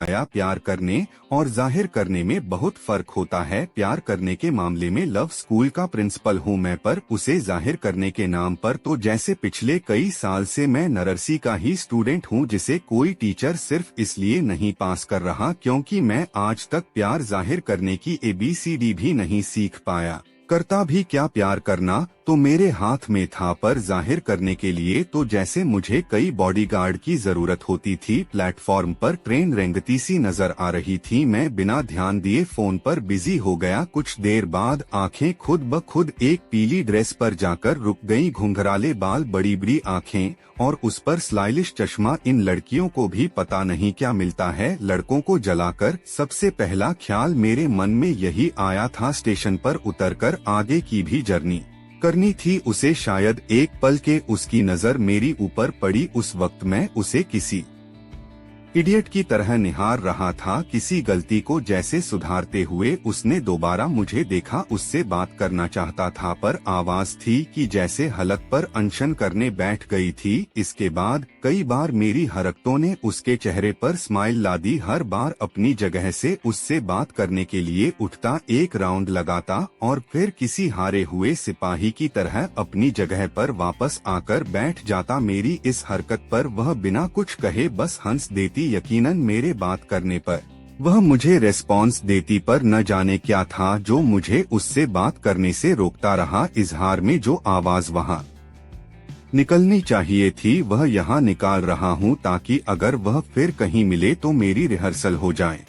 प्यार करने और जाहिर करने में बहुत फर्क होता है। प्यार करने के मामले में लव स्कूल का प्रिंसिपल हूँ मैं, पर उसे जाहिर करने के नाम पर तो जैसे पिछले कई साल से मैं नर्सरी का ही स्टूडेंट हूँ जिसे कोई टीचर सिर्फ इसलिए नहीं पास कर रहा क्योंकि मैं आज तक प्यार जाहिर करने की ABCD भी नहीं सीख पाया। करता भी क्या प्यार करना तो मेरे हाथ में था, पर जाहिर करने के लिए तो जैसे मुझे कई बॉडीगार्ड की जरूरत होती थी। प्लेटफॉर्म पर ट्रेन रेंगती सी नजर आ रही थी, मैं बिना ध्यान दिए फोन पर बिजी हो गया। कुछ देर बाद आंखें खुद ब खुद एक पीली ड्रेस पर जाकर रुक गईं। घुंघराले बाल, बड़ी बड़ी आंखें और उस पर स्टाइलिश चश्मा। इन लड़कियों को भी पता नहीं क्या मिलता है लड़कों को जलाकर। सबसे पहला ख्याल मेरे मन में यही आया था, स्टेशन पर उतरकर आगे की भी जर्नी करनी थी उसे। शायद एक पल के उसकी नजर मेरी ऊपर पड़ी। उस वक्त मैं उसे किसी इडियट की तरह निहार रहा था, किसी गलती को जैसे सुधारते हुए। उसने दोबारा मुझे देखा, उससे बात करना चाहता था पर आवाज थी कि जैसे हलक पर अनशन करने बैठ गई थी। इसके बाद कई बार मेरी हरकतों ने उसके चेहरे पर स्माइल ला दी। हर बार अपनी जगह से उससे बात करने के लिए उठता, एक राउंड लगाता और फिर किसी हारे हुए सिपाही की तरह अपनी जगह पर वापस आकर बैठ जाता। मेरी इस हरकत पर वह बिना कुछ कहे बस हंस देती। यकीनन मेरे बात करने पर वह मुझे रेस्पॉन्स देती, पर न जाने क्या था जो मुझे उससे बात करने से रोकता रहा। इजहार में जो आवाज वहाँ निकलनी चाहिए थी वह यहाँ निकाल रहा हूँ, ताकि अगर वह फिर कहीं मिले तो मेरी रिहर्सल हो जाए।